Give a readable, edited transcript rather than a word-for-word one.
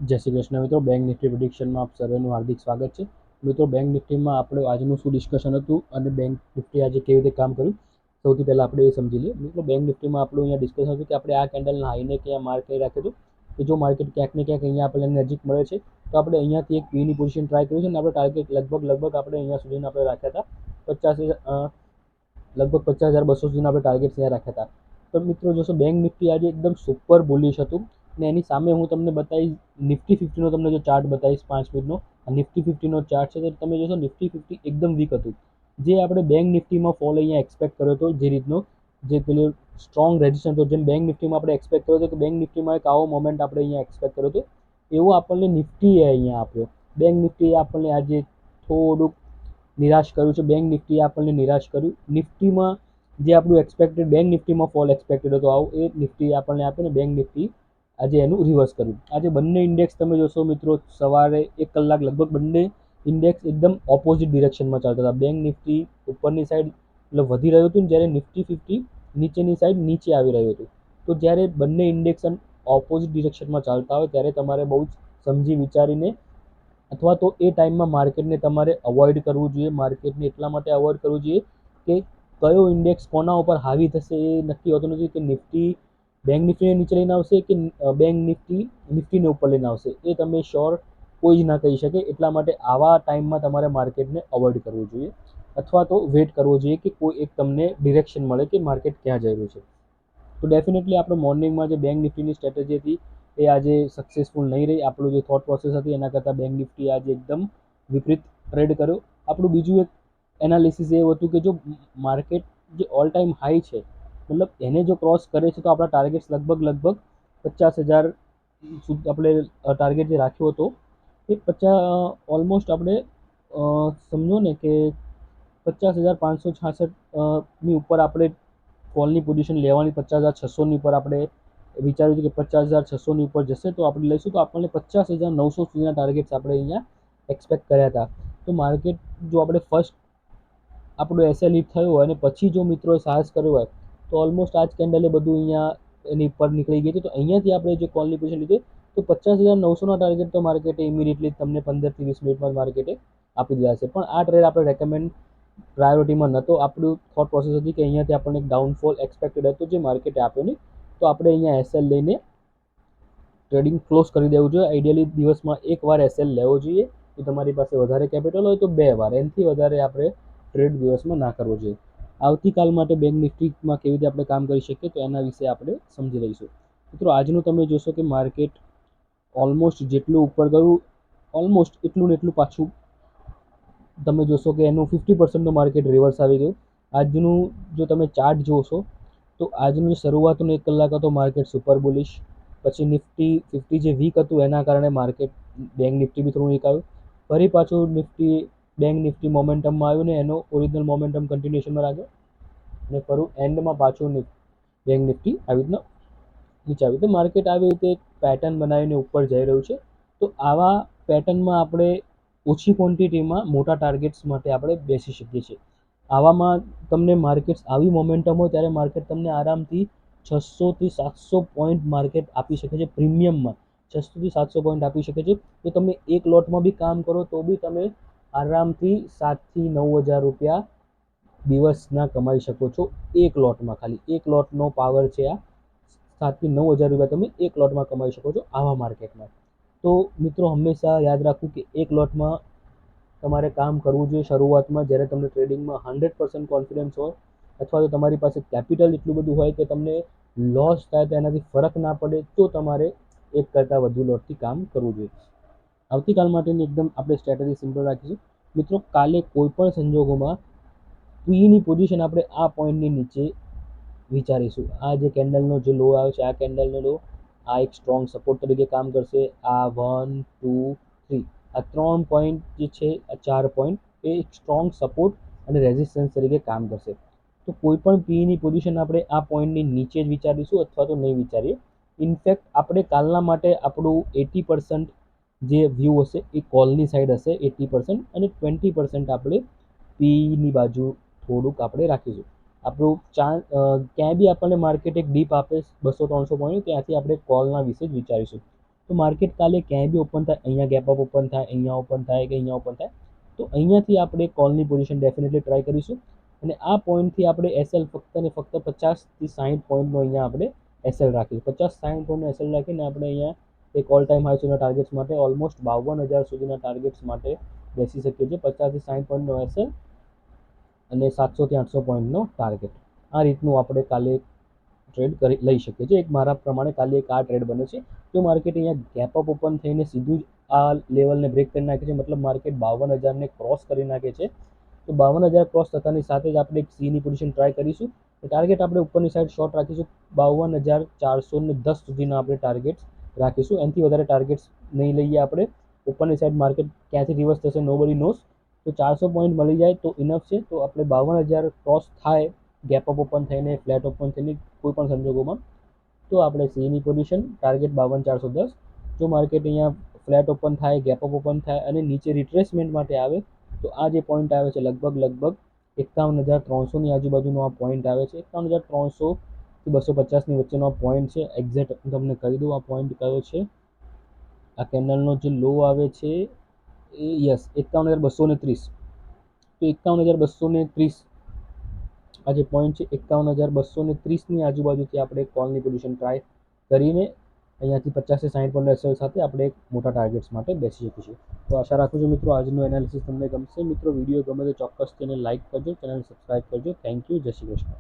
જય શ્રી કૃષ્ણ મિત્રો, bank Nifty પ્રિડિક્શનમાં આપ સર્વેનું હાર્દિક સ્વાગત છે. મિત્રો, બેંક નિફ્ટીમાં આપણે આજનું શું ડિસ્કશન હતું અને બેંક નિફ્ટી આજે કેવી રીતે કામ કર્યું, સૌથી પહેલાં આપણે એ સમજી લઈએ. મિત્રો, બેંક નિફ્ટીમાં આપણું અહીંયા ડિસ્કશન હતું કે આપણે આ કેન્ડલના હાઈને ક્યાં માર્ક કરી રાખ્યું હતું કે જો માર્કેટ ક્યાંક ને ક્યાંક અહીંયા આપણને નજીક મળે છે તો આપણે અહીંયાથી એક પીની પોઝિશન ટ્રાય કર્યું છે અને આપણે ટાર્ગેટ લગભગ આપણે અહીંયા સુધીના આપણે રાખ્યા હતા 50,200 સુધીના આપણે ટાર્ગેટ ત્યાં રાખ્યા હતા. તો મિત્રો જોશો, બેંક નિફ્ટી આજે એકદમ સુપર બુલિશ હતું ને એની સામે હું તમને બતાવીશ નિફ્ટી 50નો તમને જો ચાર્ટ બતાવીશ 5 મિનિટનો. આ નિફ્ટી 50નો ચાર્ટ છે તો તમે જોશો નિફ્ટી 50 એકદમ વીક હતું. જે આપણે બેંક નિફ્ટીમાં ફોલ અહીંયા એક્સપેક્ટ કર્યો હતો, જે રીતનો જે પેલો સ્ટ્રોંગ રેઝિસ્ટન્સ હતો, જેમ બેંક નિફ્ટીમાં આપણે એક્સપેક્ટ કર્યો હતો કે બેંક નિફ્ટીમાં એક આવો મોમેન્ટ આપણે અહીંયા એક્સપેક્ટ કર્યો હતો, એવો આપણને નિફ્ટીએ અહીંયા આપ્યો. બેંક નિફ્ટીએ આપણને આજે થોડુંક નિરાશ કર્યું છે. બેંક નિફ્ટીએ આપણને નિરાશ કર્યું. નિફ્ટીમાં જે આપણું એક્સપેક્ટેડ બેંક નિફ્ટીમાં ફોલ એક્સપેક્ટેડ હતો આવું, એ નિફ્ટી આપણને આપ્યો ને બેંક નિફ્ટી આજે એનું રિવર્સ કર્યું. આજે બંને ઇન્ડેક્સ તમે જોશો મિત્રો, સવારે 1 કલાક લગભગ બંને ઇન્ડેક્સ એકદમ ઓપોઝિટ ડિરેક્શનમાં ચાલતા હતા. બેંક નિફ્ટી ઉપરની સાઈડ એટલે વધી રહ્યું હતું, જ્યારે નિફ્ટી 50 નીચેની સાઈડ નીચે આવી રહ્યું હતું. તો જ્યારે બંને ઇન્ડેક્સ ઓપોઝિટ ડિરેક્શનમાં ચાલતા હોય ત્યારે તમારે બહુ જ સમજી વિચારીને અથવા તો એ ટાઈમમાં માર્કેટને તમારે અવોઇડ કરવું જોઈએ. માર્કેટને એટલા માટે અવોઇડ કરવું જોઈએ કે કયો ઇન્ડેક્સ કોના ઉપર હાવી થશે એ નક્કી હોતું નથી, કે નિફ્ટી બેંક નિફ્ટીને નીચે લઈને આવશે કે બેંક નિફ્ટી નિફ્ટીને ઉપર લઈને આવશે, એ તમે શ્યોર કોઈ જ ના કહી શકે. એટલા માટે આવા ટાઈમમાં તમારે માર્કેટને અવોઇડ કરવું જોઈએ અથવા તો વેઇટ કરવો જોઈએ કે કોઈ એક તમને ડિરેક્શન મળે કે માર્કેટ ક્યાં જઈ રહ્યું છે. તો ડેફિનેટલી આપણે મોર્નિંગમાં જે બેંક નિફ્ટીની સ્ટ્રેટેજી હતી એ આજે સક્સેસફુલ નહીં રહી. આપણું જે થોટ પ્રોસેસ હતી એના કરતાં બેંક નિફ્ટી આજે એકદમ વિપરીત ટ્રેડ કર્યો. આપણું બીજું એક એનાલિસિસ એ હતું કે જો માર્કેટ જે ઓલ ટાઈમ હાઈ છે, મતલબ એને જો ક્રોસ કરે છે તો આપણા ટાર્ગેટ્સ લગભગ 50,000 સુધી આપણે ટાર્ગેટ જે રાખ્યો હતો એ ઓલમોસ્ટ આપણે સમજો ને કે 50,566 ની ઉપર આપણે કોલની પોઝિશન લેવાની. 50,600ની ઉપર આપણે વિચાર્યું હતું કે 50,600ની ઉપર જશે તો આપણે લઈશું, તો આપણને 50,900 સુધીના ટાર્ગેટ્સ આપણે અહીંયા એક્સપેક્ટ કર્યા હતા. તો માર્કેટ જો આપણે ફર્સ્ટ આપણો એસએલ હિટ થયો હોય અને પછી જો મિત્રોએ સાહસ કર્યો હોય તો ઓલમોસ્ટ આ જ કેન્ડલે બધું અહીંયા એની ઉપર નીકળી ગઈ હતી. તો અહીંયાથી આપણે જે કોલની પોઝિશન લીધી તો 50,900ના ટાર્ગેટ તો માર્કેટે ઇમિડિયેટલી તમને 15 થી 20 મિનિટમાં માર્કેટે આપી દીધા છે. પણ આ ટ્રેડ આપણે રેકમેન્ડ પ્રાયોરિટીમાં નહોતો. આપણું થોટ પ્રોસેસ હતી કે અહીંયાથી આપણને એક ડાઉનફોલ એક્સપેક્ટેડ હતો જે માર્કેટે આપ્યો નહીં, તો આપણે અહીંયા એસએલ લઈને ટ્રેડિંગ ક્લોઝ કરી દેવું જોઈએ. આઈડિયલી દિવસમાં એકવાર એસએલ લેવો જોઈએ. જો તમારી પાસે વધારે કેપિટલ હોય તો 2 વાર, એનાથી વધારે આપણે ટ્રેડ દિવસમાં ના કરવો જોઈએ. આવતીકાલ માટે બેંક નિફ્ટીમાં કેવી રીતે આપણે કામ કરી શકીએ તો એના વિશે આપણે સમજી લઈશું. મિત્રો, આજનું તમે જોશો કે માર્કેટ ઓલમોસ્ટ જેટલું ઉપર ગયું ઓલમોસ્ટ એટલું ને એટલું પાછું તમે જોશો કે એનું 50%નું માર્કેટ રિવર્સ આવી ગયું. આજનું જો તમે ચાર્ટ જોશો તો આજનું શરૂઆતનું 1 કલાક હતો માર્કેટ સુપર બુલિશ. પછી નિફ્ટી 50 જે વીક હતું એના કારણે માર્કેટ બેંક નિફ્ટી બી થોડું વીક આવ્યું. ફરી પાછું નિફ્ટી બેંક નિફ્ટી મોમેન્ટમમાં આવ્યું ને એનો ઓરિજિનલ મોમેન્ટમ કન્ટિન્યુએશનમાં રાખ્યો અને ફરું એન્ડમાં પાછું બેંક નિફ્ટી આવી રીતના નીચે આવ્યું. તો માર્કેટ આવી રીતે પેટર્ન બનાવીને ઉપર જઈ રહ્યું છે. તો આવા પેટર્નમાં આપણે ઓછી ક્વોન્ટિટીમાં મોટા ટાર્ગેટ્સ માટે આપણે બેસી શકીએ છીએ. આવામાં તમને માર્કેટ્સ આવી મોમેન્ટમ હોય ત્યારે માર્કેટ તમને આરામથી 600 થી 700 પોઈન્ટ માર્કેટ આપી શકે છે. પ્રીમિયમમાં 600 થી 700 પોઈન્ટ આપી શકે છે. તો તમે એક લોટમાં બી કામ કરો તો બી તમે આરામથી 7 થી 9,000 રૂપિયા દિવસના કમાઈ શકો છો. એક લોટમાં, ખાલી એક લોટનો પાવર છે આ. 7 થી 9,000 રૂપિયા તમે એક લોટમાં કમાઈ શકો છો આવા માર્કેટમાં. તો મિત્રો, હંમેશા યાદ રાખવું કે એક લોટમાં તમારે કામ કરવું જોઈએ શરૂઆતમાં, જ્યારે તમને ટ્રેડિંગમાં 100% કોન્ફિડન્સ હોય અથવા તો તમારી પાસે કેપિટલ એટલું બધું હોય કે તમને લોસ થાય તો એનાથી ફરક ના પડે, તો તમારે એક કરતાં વધુ લોટથી કામ કરવું જોઈએ. આવતીકાલ માટેની એકદમ આપણે સ્ટ્રેટેજી સિમ્પલ રાખીશું. મિત્રો, કાલે કોઈ પણ સંજોગોમાં પીની પોઝિશન આપણે આ પોઈન્ટની નીચે વિચારીશું. આ જે કેન્ડલનો જે લો આવ્યો છે, આ કેન્ડલનો લો આ એક સ્ટ્રોંગ સપોર્ટ તરીકે કામ કરશે. આ 1, 2, 3 આ 3 પોઈન્ટ જે છે, આ 4 પોઈન્ટ એ એક સ્ટ્રોંગ સપોર્ટ અને રેઝિસ્ટન્સ તરીકે કામ કરશે. તો કોઈ પણ પીની પોઝિશન આપણે આ પોઈન્ટની નીચે જ વિચારીશું અથવા તો નહીં વિચારીએ. ઇનફેક્ટ આપણે કાલના માટે આપણું 80% જે વ્યૂ હશે એ કોલની સાઈડ હશે 80%, અને 20% આપણે પીની બાજુ થોડુંક આપણે રાખીશું. આપણું ક્યાંય બી આપણને માર્કેટ એક ડીપ આપે 200-300 પોઈન્ટ, ત્યાંથી આપણે કોલના વિશે જ વિચારીશું. તો માર્કેટ કાલે ક્યાંય બી ઓપન થાય, અહીંયા ગેપ અપ ઓપન થાય, અહીંયા ઓપન થાય કે અહીંયા ઓપન થાય, તો અહીંયાથી આપણે કોલની પોઝિશન ડેફિનેટલી ટ્રાય કરીશું. અને આ પોઈન્ટથી આપણે એસએલ ફક્ત ને ફક્ત 50 થી 60 પોઈન્ટનો અહીંયા આપણે એસએલ રાખીશું. 50-60 પોઈન્ટનો એસએલ રાખીને આપણે અહીંયા એક ઓલ ટાઈમ હાઈ સુધીના ટાર્ગેટ્સ માટે ઓલમોસ્ટ 52,000 સુધીના ટાર્ગેટ્સ માટે બેસી શકીએ છીએ. 50 થી 60 પોઈન્ટનો એસએલ અને 700 થી 800 પોઈન્ટનો ટાર્ગેટ. આ રીતનું આપણે કાલે ટ્રેડ લઈ શકીએ છીએ. એક મારા પ્રમાણે કાલે એક આ ટ્રેડ બને છે. જો માર્કેટ અહીંયા ગેપ અપ ઓપન થઈને સીધું જ આ લેવલને બ્રેક કરી નાખે છે, મતલબ માર્કેટ 52,000ને ક્રોસ કરી નાખે છે, તો 52,000 ક્રોસ થતાની સાથે જ આપણે એક સીની પોઝિશન ટ્રાય કરીશું. ટાર્ગેટ આપણે ઉપરની સાઈડ શોર્ટ રાખીશું. 52,410 સુધીના આપણે ટાર્ગેટ્સ રાખીશું. એનાથી વધારે ટાર્ગેટ્સ નહીં લઈએ આપણે. ઉપરની સાઈડ માર્કેટ ક્યાંથી રિવર્સ થશે નોબડી નોઝ. તો 400 પોઈન્ટ મળી જાય તો ઇનફ છે. તો આપણે 52,000 ક્રોસ થાય ગેપ અપ ઓપન થઈને, ફ્લેટ ઓપન થઈને કોઈ પણ સંજોગોમાં, તો આપણે સીની પોઝિશન ટાર્ગેટ 52,410. જો માર્કેટ અહીંયા ફ્લેટ ઓપન થાય, ગેપ અપ ઓપન થાય અને નીચે રિટ્રેસમેન્ટ માટે આવે, તો આ જે પોઈન્ટ આવે છે લગભગ 51,300ની આજુબાજુનો આ પોઈન્ટ આવે છે. 51,300 થી 250ની વચ્ચેનો આ પોઈન્ટ છે. એક્ઝેક્ટ હું તમને કહી દઉં આ પોઈન્ટ કયો છે. આ કેન્ડલનો જે લો આવે છે એ યસ 51,230. તો 51,230 આ જે પોઈન્ટ છે 51,230ની આજુબાજુથી આપણે કોલની પોઝિશન ટ્રાય કરીને અહીંયાથી 50 થી 60 પોઈન્ટ એસએલ સાથે આપણે એક મોટા ટાર્ગેટ્સ માટે બેસી શકીશું. તો આશા રાખું છું મિત્રો આજનો એનાલિસિસ તમને ગમશે. મિત્રો વિડીયો ગમે તો ચોક્કસ તેને લાઇક કરજો, ચેનલ સબસ્ક્રાઈબ કરજો. Thank you. જય શ્રી કૃષ્ણ.